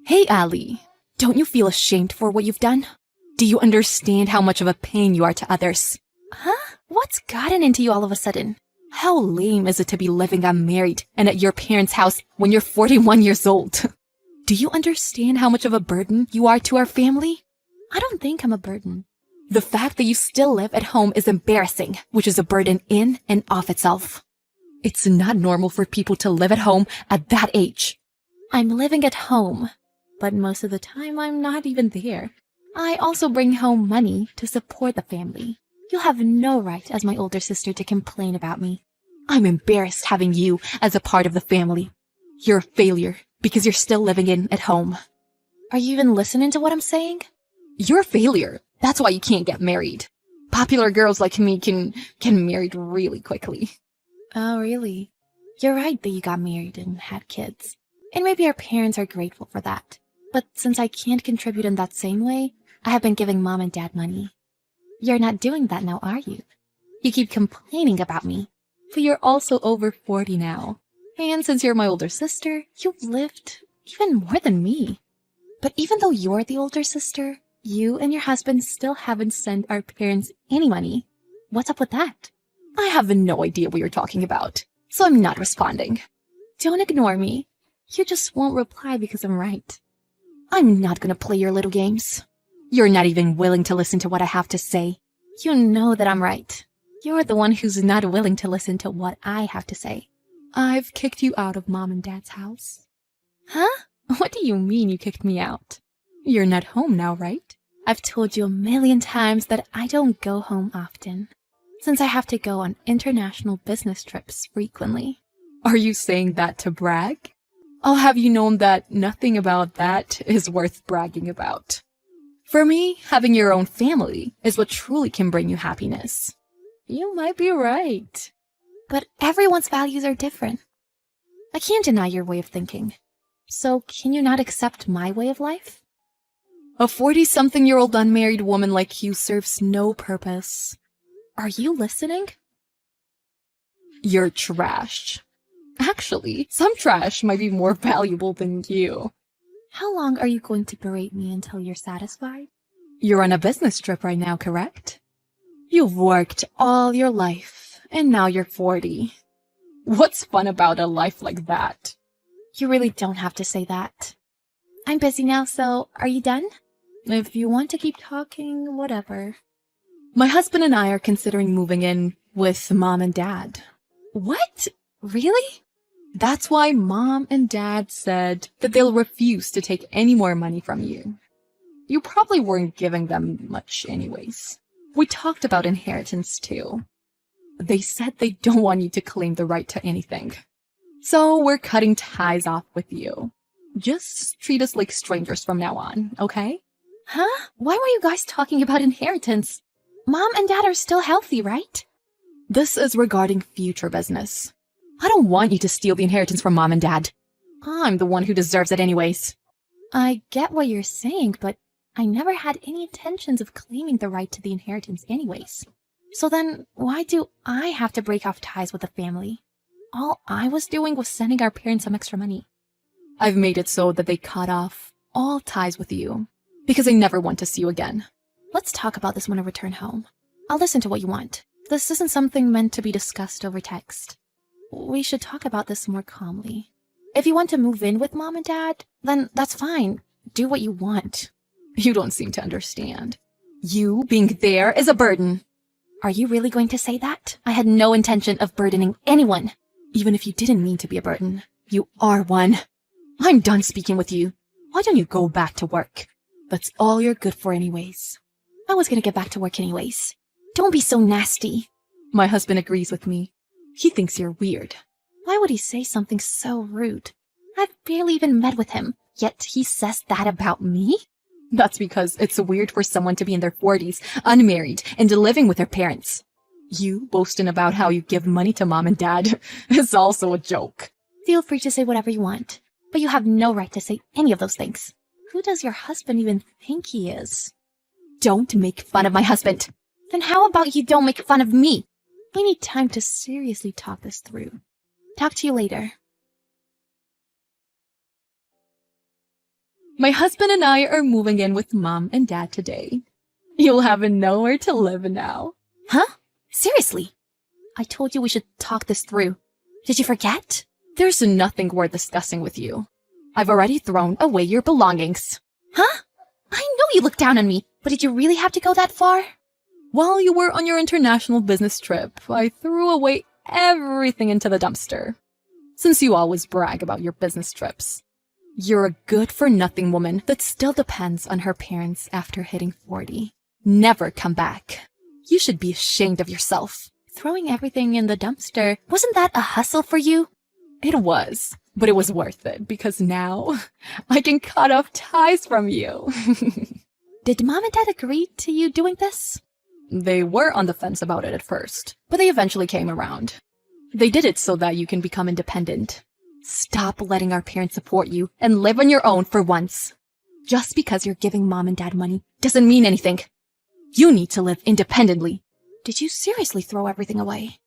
Hey, Ali. Don't you feel ashamed for what you've done? Do you understand how much of a pain you are to others? Huh? What's gotten into you all of a sudden? How lame is it to be living unmarried and at your parents' house when you're 41 years old? Do you understand how much of a burden you are to our family? I don't think I'm a burden. The fact that you still live at home is embarrassing, which is a burden in and of itself. It's not normal for people to live at home at that age. I'm living at home, but most of the time I'm not even there. I also bring home money to support the family. You have no right as my older sister to complain about me. I'm embarrassed having you as a part of the family. You're a failure because you're still living at home. Are you even listening to what I'm saying? You're a failure. That's why you can't get married. Popular girls like me can get married really quickly. Oh, really? You're right that you got married and had kids. And maybe our parents are grateful for that. But since I can't contribute in that same way, I have been giving mom and dad money. You're not doing that now, are you? You keep complaining about me, but you're also over 40 now. And since you're my older sister, you've lived even more than me. But even though you're the older sister, you and your husband still haven't sent our parents any money. What's up with that? I have no idea what you're talking about, so I'm not responding. Don't ignore me. You just won't reply because I'm right. I'm not gonna play your little games. You're not even willing to listen to what I have to say. You know that I'm right. You're the one who's not willing to listen to what I have to say. I've kicked you out of mom and dad's house. Huh? What do you mean you kicked me out? You're not home now, right? I've told you a million times that I don't go home often, since I have to go on international business trips frequently. Are you saying that to brag? I'll have you known that nothing about that is worth bragging about. For me, having your own family is what truly can bring you happiness. You might be right. But everyone's values are different. I can't deny your way of thinking. So can you not accept my way of life? A 40-something-year-old unmarried woman like you serves no purpose. Are you listening? You're trash. Actually, some trash might be more valuable than you. How long are you going to berate me until you're satisfied? You're on a business trip right now, correct? You've worked all your life, and now you're 40. What's fun about a life like that? You really don't have to say that. I'm busy now, so are you done? If you want to keep talking, whatever. My husband and I are considering moving in with mom and dad. What? Really? That's why mom and dad said that they'll refuse to take any more money from you. You probably weren't giving them much anyways. We talked about inheritance too. They said they don't want you to claim the right to anything. So we're cutting ties off with you. Just treat us like strangers from now on, okay? Huh? Why were you guys talking about inheritance? Mom and dad are still healthy, right? This is regarding future business. I don't want you to steal the inheritance from mom and dad. I'm the one who deserves it anyways. I get what you're saying, but I never had any intentions of claiming the right to the inheritance anyways. So then, why do I have to break off ties with the family? All I was doing was sending our parents some extra money. I've made it so that they cut off all ties with you, because I never want to see you again. Let's talk about this when I return home. I'll listen to what you want. This isn't something meant to be discussed over text. We should talk about this more calmly. If you want to move in with mom and dad, then that's fine. Do what you want. You don't seem to understand. You being there is a burden. Are you really going to say that? I had no intention of burdening anyone. Even if you didn't mean to be a burden, you are one. I'm done speaking with you. Why don't you go back to work? That's all you're good for anyways. I was gonna get back to work anyways. Don't be so nasty. My husband agrees with me. He thinks you're weird. Why would he say something so rude? I've barely even met with him, yet he says that about me? That's because it's weird for someone to be in their 40s, unmarried, and living with their parents. You boasting about how you give money to mom and dad is also a joke. Feel free to say whatever you want, but you have no right to say any of those things. Who does your husband even think he is? Don't make fun of my husband. Then how about you don't make fun of me? We need time to seriously talk this through. Talk to you later. My husband and I are moving in with Mom and Dad today. You'll have nowhere to live now. Huh? Seriously? I told you we should talk this through. Did you forget? There's nothing worth discussing with you. I've already thrown away your belongings. Huh? I know you looked down on me, but did you really have to go that far? While you were on your international business trip, I threw away everything into the dumpster. Since you always brag about your business trips. You're a good-for-nothing woman that still depends on her parents after hitting 40. Never come back. You should be ashamed of yourself. Throwing everything in the dumpster, wasn't that a hustle for you? It was, but it was worth it because now I can cut off ties from you. Did Mom and Dad agree to you doing this? They were on the fence about it at first, but they eventually came around. They did it so that you can become independent. Stop letting our parents support you and live on your own for once. Just because you're giving Mom and Dad money doesn't mean anything. You need to live independently. Did you seriously throw everything away?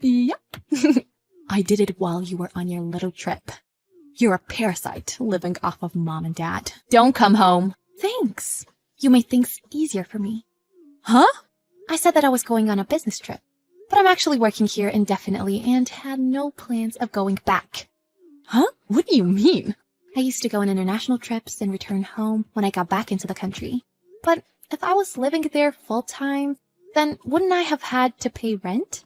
Yep. I did it while you were on your little trip. You're a parasite living off of Mom and Dad. Don't come home. Thanks. You made things easier for me. Huh? I said that I was going on a business trip, but I'm actually working here indefinitely and had no plans of going back. Huh? What do you mean? I used to go on international trips and return home when I got back into the country. But if I was living there full-time, then wouldn't I have had to pay rent?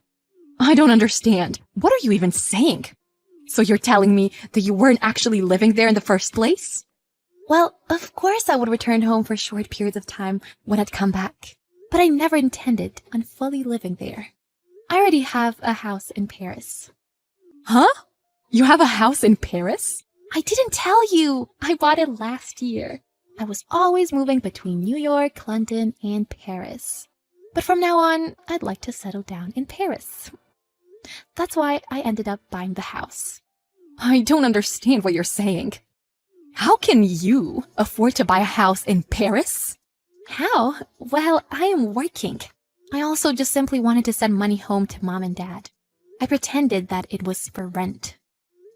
I don't understand. What are you even saying? So you're telling me that you weren't actually living there in the first place? Well, of course I would return home for short periods of time when I'd come back. But I never intended on fully living there. I already have a house in Paris. Huh? You have a house in Paris? I didn't tell you. I bought it last year. I was always moving between New York, London, and Paris. But from now on, I'd like to settle down in Paris. That's why I ended up buying the house. I don't understand what you're saying. How can you afford to buy a house in Paris? How? Well, I am working. I also just simply wanted to send money home to Mom and Dad. I pretended that it was for rent.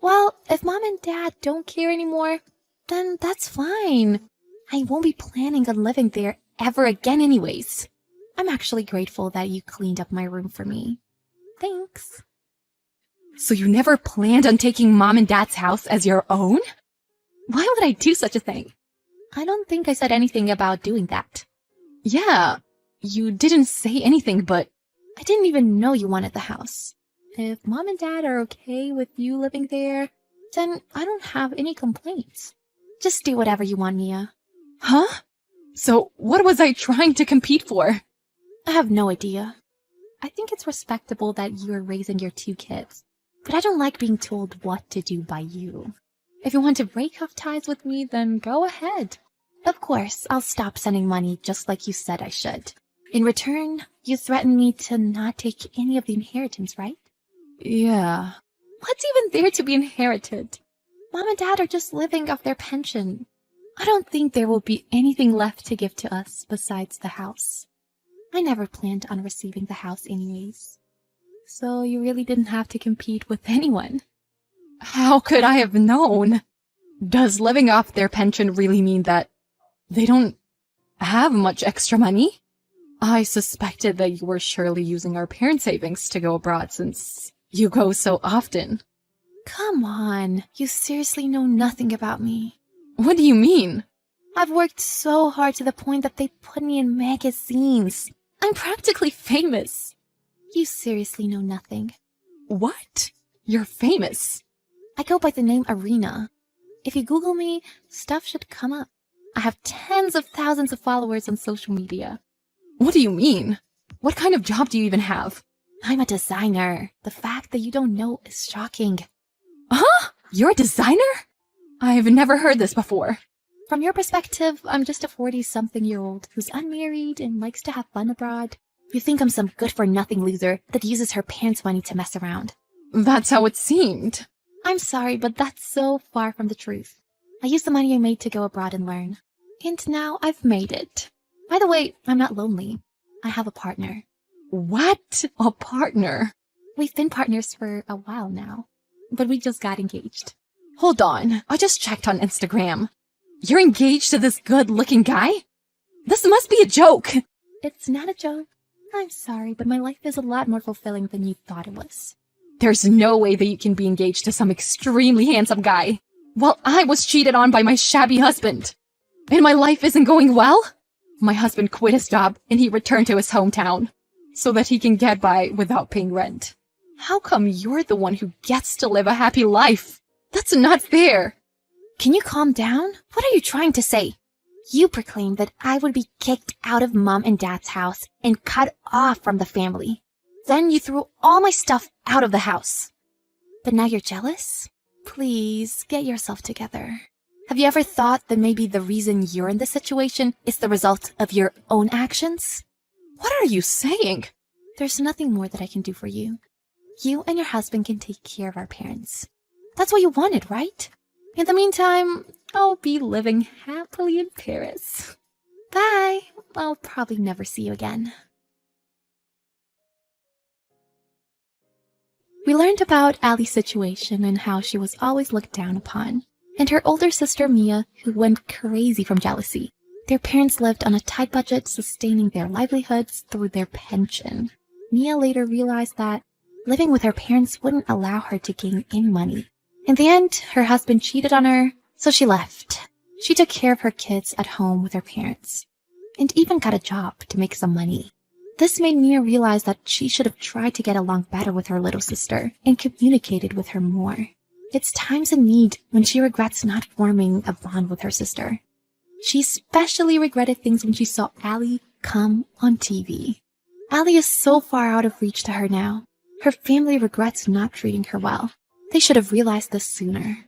Well, if Mom and Dad don't care anymore, then that's fine. I won't be planning on living there ever again anyways. I'm actually grateful that you cleaned up my room for me. Thanks. So you never planned on taking Mom and Dad's house as your own? Why would I do such a thing? I don't think I said anything about doing that. Yeah, you didn't say anything, but I didn't even know you wanted the house. If Mom and Dad are okay with you living there, then I don't have any complaints. Just do whatever you want, Mia. Huh? So what was I trying to compete for? I have no idea. I think it's respectable that you are raising your 2 kids, but I don't like being told what to do by you. If you want to break off ties with me, then go ahead. Of course, I'll stop sending money just like you said I should. In return, you threatened me to not take any of the inheritance, right? Yeah. What's even there to be inherited? Mom and Dad are just living off their pension. I don't think there will be anything left to give to us besides the house. I never planned on receiving the house anyways. So you really didn't have to compete with anyone. How could I have known? Does living off their pension really mean that they don't have much extra money? I suspected that you were surely using our parents' savings to go abroad since you go so often. Come on, you seriously know nothing about me. What do you mean? I've worked so hard to the point that they put me in magazines. I'm practically famous. You seriously know nothing. What? You're famous? I go by the name Arena. If you Google me, stuff should come up. I have tens of thousands of followers on social media. What do you mean? What kind of job do you even have? I'm a designer. The fact that you don't know is shocking. Huh? You're a designer? I've never heard this before. From your perspective, I'm just a 40-something-year-old who's unmarried and likes to have fun abroad. You think I'm some good-for-nothing loser that uses her parents' money to mess around. That's how it seemed. I'm sorry, but that's so far from the truth. I used the money I made to go abroad and learn. And now I've made it. By the way, I'm not lonely. I have a partner. What? A partner? We've been partners for a while now, but we just got engaged. Hold on, I just checked on Instagram. You're engaged to this good-looking guy? This must be a joke. It's not a joke. I'm sorry, but my life is a lot more fulfilling than you thought it was. There's no way that you can be engaged to some extremely handsome guy while I was cheated on by my shabby husband. And my life isn't going well? My husband quit his job and he returned to his hometown so that he can get by without paying rent. How come you're the one who gets to live a happy life? That's not fair. Can you calm down? What are you trying to say? You proclaimed that I would be kicked out of Mom and Dad's house and cut off from the family. Then you threw all my stuff out of the house. But now you're jealous? Please, get yourself together. Have you ever thought that maybe the reason you're in this situation is the result of your own actions? What are you saying? There's nothing more that I can do for you. You and your husband can take care of our parents. That's what you wanted, right? In the meantime, I'll be living happily in Paris. Bye. I'll probably never see you again. We learned about Ali's situation and how she was always looked down upon, and her older sister Mia, who went crazy from jealousy. Their parents lived on a tight budget, sustaining their livelihoods through their pension. Mia later realized that living with her parents wouldn't allow her to gain any money. In the end, her husband cheated on her, so she left. She took care of her kids at home with her parents, and even got a job to make some money. This made Mia realize that she should have tried to get along better with her little sister and communicated with her more. It's times of need when she regrets not forming a bond with her sister. She especially regretted things when she saw Ali come on TV. Ali is so far out of reach to her now. Her family regrets not treating her well. They should have realized this sooner.